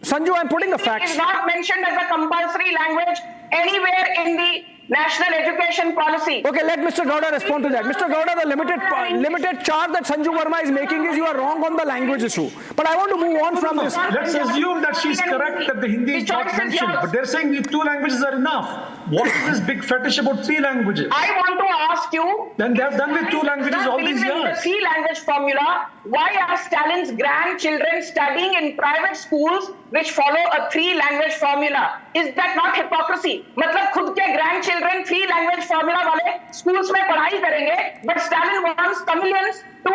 Sanju, I'm putting the It facts. is not mentioned as a compulsory language anywhere in the national education policy. Okay, let Mr. Gowda respond to that. Mr. Gowda, the limited charge that Sanju Verma is making is you are wrong on the language issue. But I want to move on from this. Let's assume that she's correct that the Hindi is not mentioned, but they're saying these two languages are enough. What is this big fetish about three languages? I want to ask you. Then they have done with two languages all these In the years. three language formula, why are Stalin's grandchildren studying in private schools which follow a three language formula? Is that not hypocrisy? मतलब खुद के grandchildren three language formula वाले schools में पढ़ाई करेंगे, but Stalin wants Tamilians to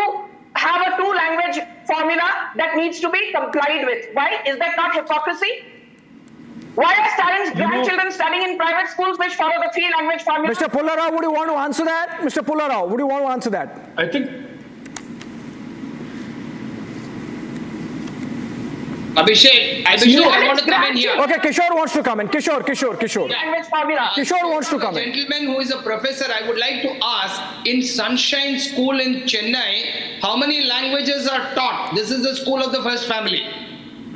have a two language formula that needs to be complied with. Why? Is that not hypocrisy? Why are Stalin's grandchildren studying in private schools which follow the three language formula? Mr. Pullarao, would you want to answer that? Mr. Pullarao, would you want to answer that? I think Abhishek, I want to come in here. Okay, Kishore wants to come in. Kishore. Language formula. Kishore wants to come in. Gentleman who is a professor, I would like to ask, in Sunshine School in Chennai, how many languages are taught? This is the school of the first family.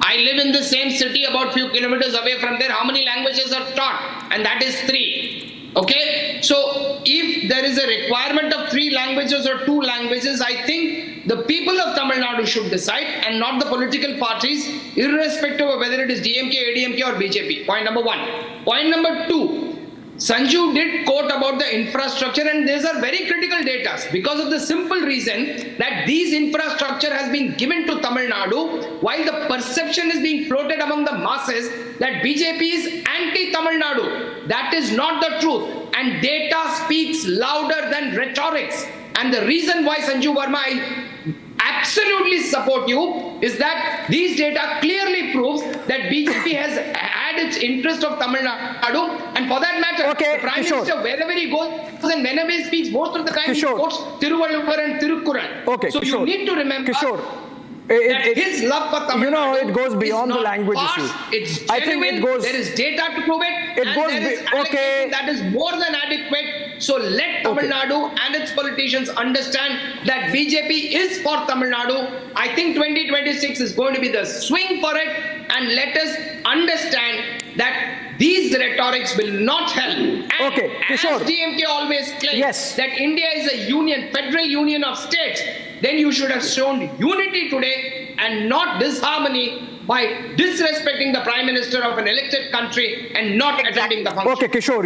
I live in the same city about few kilometers away from there. How many languages are taught? And that is 3. Okay? So, if there is a requirement of 3 languages or 2 languages, I think the people of Tamil Nadu should decide and not the political parties, irrespective of whether it is DMK, ADMK or BJP. Point number 1. Point number 2. Sanju did quote about the infrastructure, and these are very critical data because of the simple reason that these infrastructure has been given to Tamil Nadu while the perception is being floated among the masses that BJP is anti-Tamil Nadu. That is not the truth, and data speaks louder than rhetorics. And the reason why Sanju Verma, I absolutely support you, is that these data clearly proves that BJP has had its interest of Tamil Nadu, and for that matter, Okay, the Prime Kishore. Minister, wherever he goes and whenever he speaks, most of the time Kishore. he quotes Tiruvalluvar and Tirukkural. Okay, so Kishore. you need to remember that his love for Tamil Nadu it goes beyond is the not language farce, issue. It's I genuine, think it goes... there is data to prove it, It and goes there is be- okay. allocation that is more than adequate. So let Tamil Nadu and its politicians understand that BJP is for Tamil Nadu. I think 2026 is going to be the swing for it, and let us understand that these rhetorics will not help. And Okay, Kishore. as DMK always claims Yes. that India is a union, federal union of states, then you should have shown unity today and not disharmony by disrespecting the Prime Minister of an elected country and not attending the function. Okay, Kishore,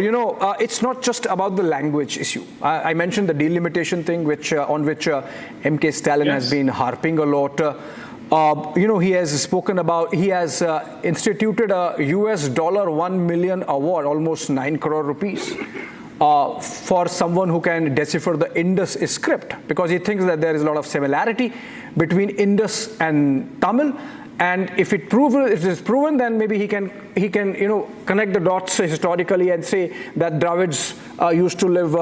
it's not just about the language issue. I mentioned the delimitation thing, on which MK Stalin has been harping a lot. He has spoken about, he has instituted a $1 million award, almost 9 crore rupees, for someone who can decipher the Indus script, because he thinks that there is a lot of similarity between Indus and Tamil. And if it is proven, then maybe he can connect the dots historically and say that Dravids used to live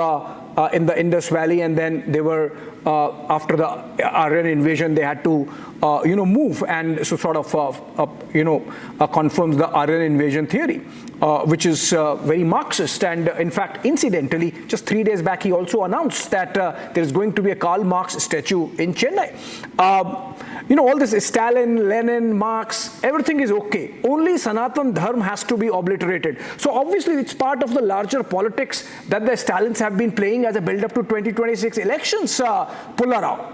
in the Indus Valley, and then they were after the Aryan invasion they had to move, and so sort of confirms the Aryan invasion theory, which is very Marxist. And in fact, incidentally, just 3 days back he also announced that there is going to be a Karl Marx statue in Chennai. All this is Stalin, Lenin, Marx, everything is okay. Only Sanatan Dharma has to be obliterated. So obviously it's part of the larger politics that the Stalins have been playing as a build-up to 2026 elections, Pullarao.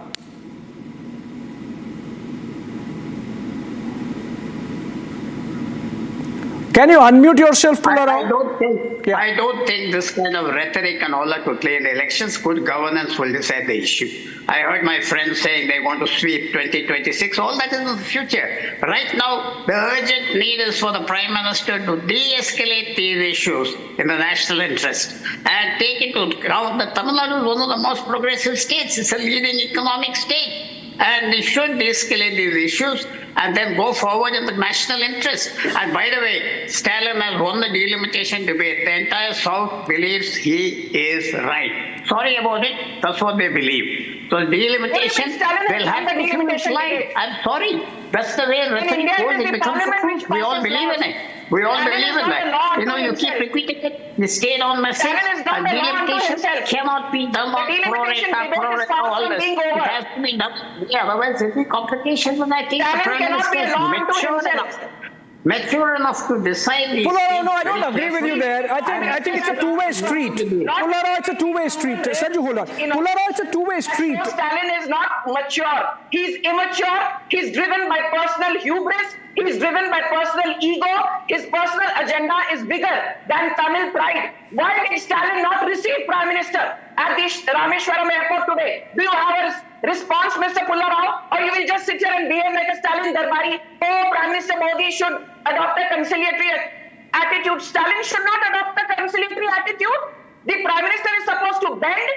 Can you unmute yourself, Pulla I Rao? don't think this kind of rhetoric and all that to play in elections. Good governance will decide the issue. I heard my friends saying they want to sweep 2026. All that is in the future. Right now, the urgent need is for the Prime Minister to de-escalate these issues in the national interest and take into account that Tamil Nadu is one of the most progressive states. It's a leading economic state. And they should de-escalate these issues and then go forward in the national interest. And by the way, Stalin has won the delimitation debate. The entire South believes he is right. Sorry about it, that's what they believe. So delimitation will have to delimitation slide. I'm sorry, that's the way rhetoric goes. It becomes a truth. We all believe in it. We all believe in that. You know, you keep repeating it. You stay on message. And delimitation cannot be done on prorata, all this. It has to be done. Yeah, otherwise there'll be complications, and I think the Prime Minister is mature enough to decide these things. No, I don't agree with you there. I think it's a two-way street. Pulla Rao, it's a two-way street. Sanju, hold on. Pulla Rao, it's a two-way street. Stalin is not mature. He's immature. He's driven by personal hubris. He's driven by personal ego. His personal agenda is bigger than Tamil pride. Why did Stalin not receive Prime Minister at the Rameshwaram airport today? Do you have a response, Mr. Pulla Rao? Or you will just sit here and behave like a Stalin Darbari? Oh, Prime Minister Modi should adopt a conciliatory attitude. Stalin should not adopt a conciliatory attitude. The Prime Minister is supposed to bend.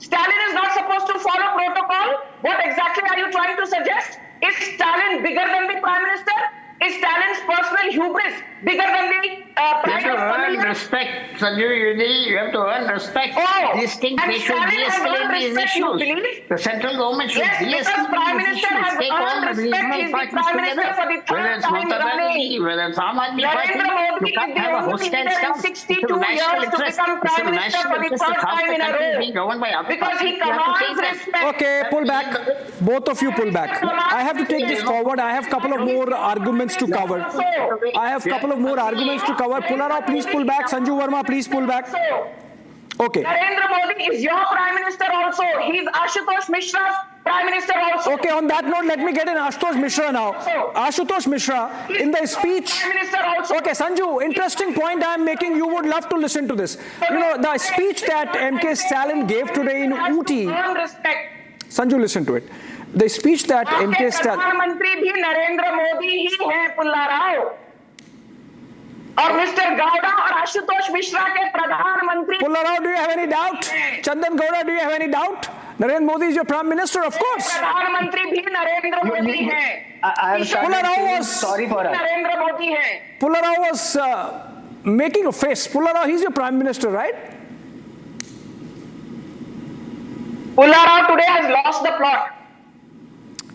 Stalin is not supposed to follow protocol. What exactly are you trying to suggest? Is Stalin bigger than the Prime Minister? Is Stalin's personal hubris bigger than the pride You of have to Tamil earn Nadu? respect, Sanju. You have to earn respect. Oh, These things, and they should Stalin has de-escalate earned these respect, you issues. believe? The central government should Yes, because de-escalate Prime these Minister issues. has Take all earned the respect. regional He's the parties Prime Minister together. for the third Whether it's time Mamata running. Banerjee, whether it's Aam Aadmi Party, Narendra Modi you can't is the have a only hostile leader in stance. 62 It's a national years to interest. become It's a Prime Minister national for the interest. third Half time the in a country is row. being governed by other Because he parties. You have to take commands that. respect. Okay, pull back. Both of you pull back. I have to take this forward. I have a couple of more arguments to cover. I have a couple of more arguments to cover. Pulla Rao, please pull back. Sanju Verma, please pull back. Okay. Narendra Modi is your Prime Minister also. He's Ashutosh Mishra's Prime Minister also. Okay, on that note, let me get in Ashutosh Mishra now. Ashutosh Mishra, in the speech... Prime Minister also. Okay, Sanju, interesting point I am making. You would love to listen to this. You know, the speech that MK Stalin gave today in Ooty... Earn respect. Sanju, listen to it. The speech that MK Stalin... प्रधानमंत्री भी नरेंद्र मोदी ही हैं पुल्ला राव और mister Gowda और आशुतोष मिश्रा के प्रधानमंत्री Pulla Rao, do you have any doubt? Chandan Gowda, do you have any doubt? Narendra Modi is your Prime Minister, of course. प्रधानमंत्री भी नरेंद्र मोदी हैं I am Pulla Rao was... sorry for that. Narendra Modi हैं Pulla Rao was making a face. Pulla Rao, he's your Prime Minister, right? पुल्ला Rao today has lost the plot.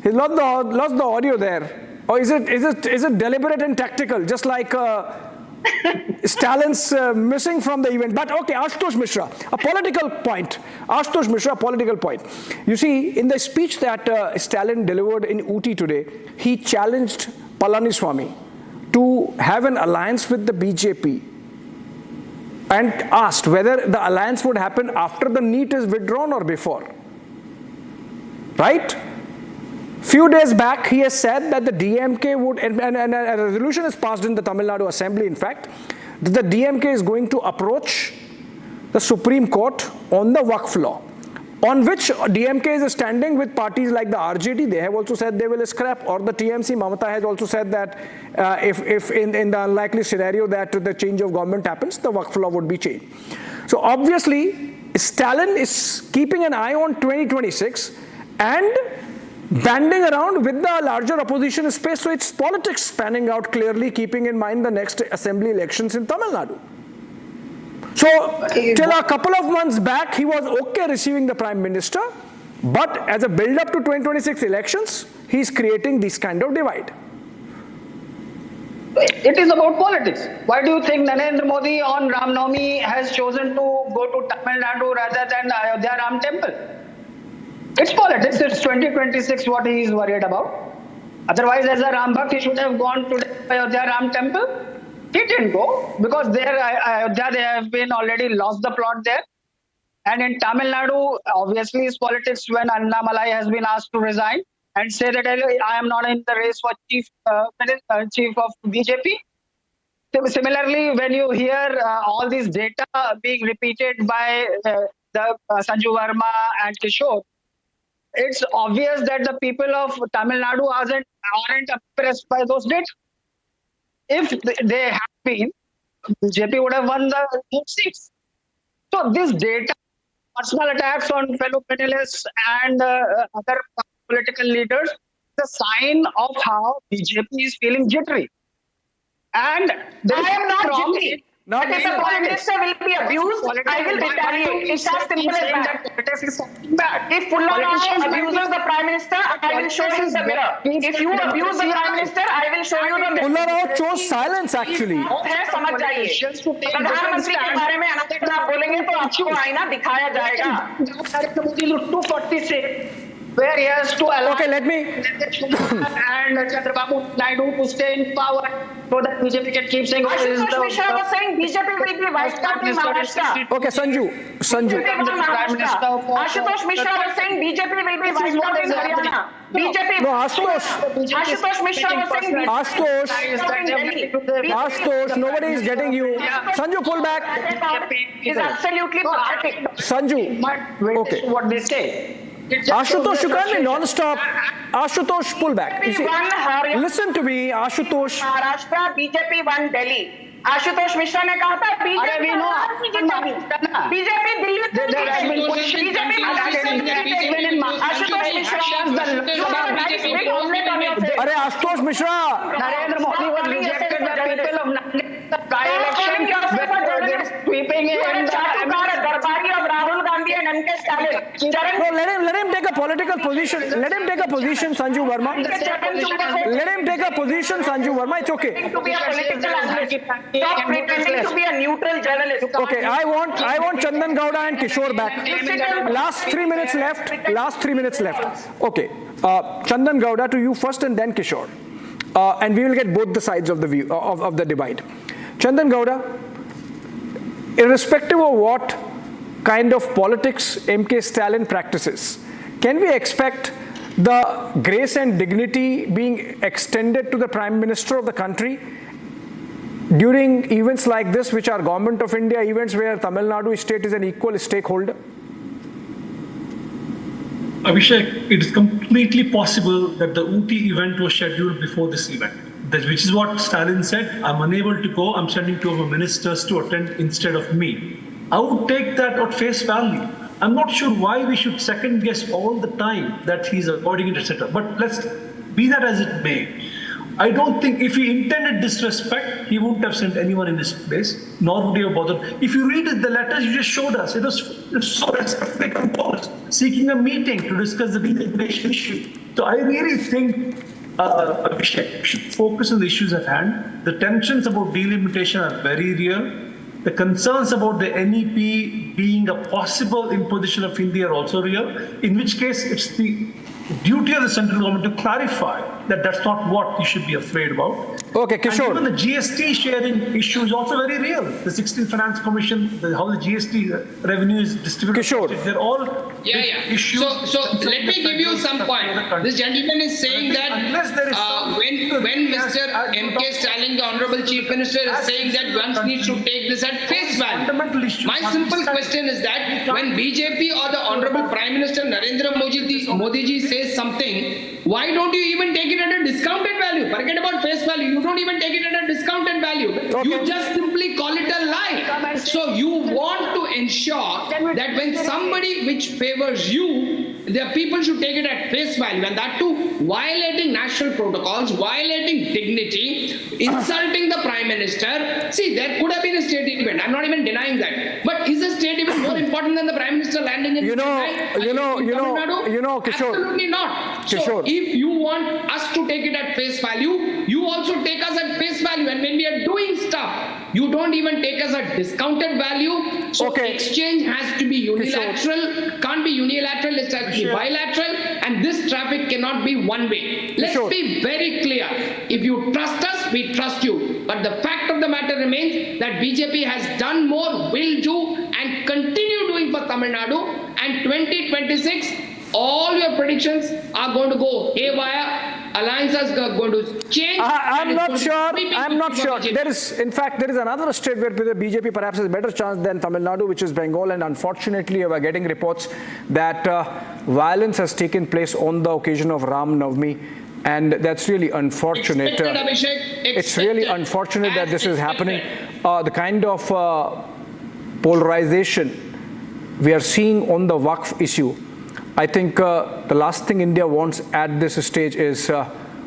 He lost the audio there. Or is it deliberate and tactical, just like Stalin's missing from the event? But okay, Ashutosh Mishra, a political point. Ashutosh Mishra, a political point. You see, in the speech that Stalin delivered in Ooty today, he challenged Palaniswamy to have an alliance with the BJP and asked whether the alliance would happen after the NEET is withdrawn or before. Right? Few days back, he has said that the DMK would, and a resolution is passed in the Tamil Nadu Assembly, in fact, that the DMK is going to approach the Supreme Court on the Waqf law, on which DMK is standing with parties like the RJD. They have also said they will scrap, or the TMC. Mamata has also said that if in the unlikely scenario that the change of government happens, the Waqf law would be changed. So obviously, Stalin is keeping an eye on 2026 and banding around with the larger opposition space. So it's politics spanning out clearly, keeping in mind the next assembly elections in Tamil Nadu. So till a couple of months back, he was okay receiving the Prime Minister, but as a build-up to 2026 elections, he's creating this kind of divide. It is about politics. Why do you think Narendra Modi on Ram Navami has chosen to go to Tamil Nadu rather than Ayodhya Ram Temple? It's politics. It's 2026 what he is worried about. Otherwise, as a Ram Bhakt, he should have gone to Ayodhya Ram Temple. He didn't go because there, Ayodhya, they have been already lost the plot there. And in Tamil Nadu, obviously, it's politics when Annamalai has been asked to resign and say that I am not in the race for chief of BJP. Similarly, when you hear all these data being repeated by Sanju Verma and Kishore, it's obvious that the people of Tamil Nadu aren't impressed by those data. If they had been, BJP would have won the seats. So this data, personal attacks on fellow panelists and other political leaders, is a sign of how BJP is feeling jittery. And I am not jittery. Now, But if a prime minister will be abused, I will retaliate. It's as simple as that. If Pullana abuses the prime minister, I will show him the mirror. If you abuse the prime minister, I will show you the mirror. Pullana chose silence actually. है समझ जाइए प्रधानमंत्री के बारे में अनाप आप बोलेंगे तो आपको आईना दिखाया जाएगा 246 where he has to allow Okay, let me. and Chandrababu Naidu to stay in power so that BJP can keep saying, Ashutosh Mishra was saying BJP will be wiped out in Maharashtra. Okay, Sanju. Ashutosh Mishra was saying BJP will be wiped out in Haryana. BJP. No, Ashutosh Mishra was saying Ashutosh, nobody is getting you. Sanju, pull back. Is absolutely pathetic. Sanju. Okay. what they say. Ashutosh, you can't be non-stop. Ashutosh, pull back. You see, listen to me, Ashutosh. Maharashtra, BJP won Delhi. Ashutosh Mishra ने कहा था BJP Delhi अरे Ashutosh Mishra Narendra Modi was rejected by people of by-election sweeping in Garbari of Rahul Gandhi and MK Stalin. No, let him take a political position. Let him take a position, Sanju Verma. Let him take a position, Sanju Verma. It's okay. To be a political analyst. Stop pretending to be a neutral journalist. Okay, I want Chandan Gowda and Kishore back. Last 3 minutes left. Okay, Chandan Gowda to you first, and then Kishore, and we will get both the sides of the view of the divide. Chandan Gowda, irrespective of what kind of politics MK Stalin practices, can we expect the grace and dignity being extended to the Prime Minister of the country during events like this, which are Government of India events where Tamil Nadu state is an equal stakeholder? Abhishek, it is completely possible that the Ooty event was scheduled before this event, which is what Stalin said. I'm unable to go. I'm sending 2 of my ministers to attend instead of me. I would take that at face value. I'm not sure why we should second guess all the time that he's avoiding it, etc. But let's be that as it may. I don't think if he intended disrespect, he wouldn't have sent anyone in his place, nor would he have bothered. If you read the letters you just showed us, it was so respectfully composed, seeking a meeting to discuss the integration issue. So I really think we should focus on the issues at hand. The tensions about delimitation are very real. The concerns about the NEP being a possible imposition of India are also real, in which case it's the duty of the central government to clarify that that's not what you should be afraid about. Okay, Kishore. And even the GST sharing issue is also very real. The 16th Finance Commission, how the GST revenue is distributed. Kishore. They're all issues. So let me give you some point. This gentleman is saying that when Mr. MK Stalin, the Honorable Chief Minister, is saying that one needs to take this at face value. My simple question is that when BJP or the Honorable Prime Minister Narendra Modi ji says something, why don't you even take it at a discounted value? Forget about face value. You don't even take it at a discounted value. Okay. You just simply call it a lie. So you want to ensure that when somebody which favors you, the people should take it at face value, and that too violating national protocols, violating dignity, insulting the Prime Minister. See, there could have been a state event. I'm not even denying that. But is a state event more important than the Prime Minister landing in Tamil Nadu? Kishore. Absolutely not. Kishore. So if you want us to take it at face value, you also take us at face value. And when we are doing stuff, you don't even take us at discounted value. So exchange has to be unilateral. Can't be unilateral. It has to be bilateral. And this traffic cannot be one way. Let's be very clear. If you trust us, we trust you. But the fact of the matter remains that BJP has done more, will do, and continue doing for Tamil Nadu. And 2026, all your predictions are going to go haywire. alliance is going to change. I'm not sure. I'm not sure. There is another state where the BJP perhaps has a better chance than Tamil Nadu, which is Bengal, and unfortunately, we are getting reports that violence has taken place on the occasion of Ram Navami, and that's really unfortunate. It's really unfortunate that this is happening. The kind of polarization we are seeing on the Waqf issue, I think the last thing India wants at this stage is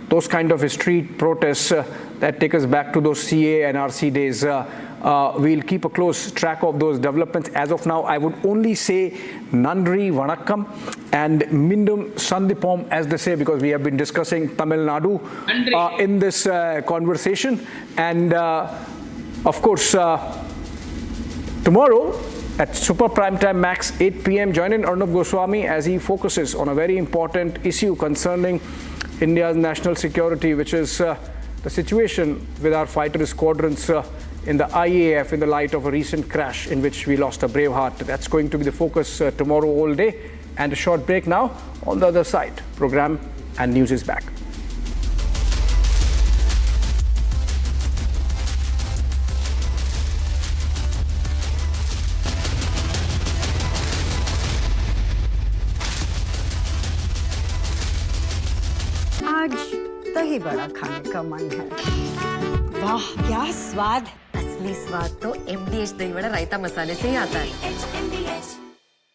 those kind of street protests that take us back to those CA and RC days. We'll keep a close track of those developments. As of now, I would only say Nandri Vanakkam and Mindum Sandipom, as they say, because we have been discussing Tamil Nadu in this conversation. And of course, tomorrow, at Super Primetime Max, 8 p.m., join in Arnab Goswami as he focuses on a very important issue concerning India's national security, which is the situation with our fighter squadrons in the IAF in the light of a recent crash in which we lost a brave heart. That's going to be the focus tomorrow all day. And a short break now. On the other side, program and news is back. आज दही बड़ा खाने का मन है। वाह क्या स्वाद! असली स्वाद तो MDH दही वड़ा रायता मसाले से ही आता है।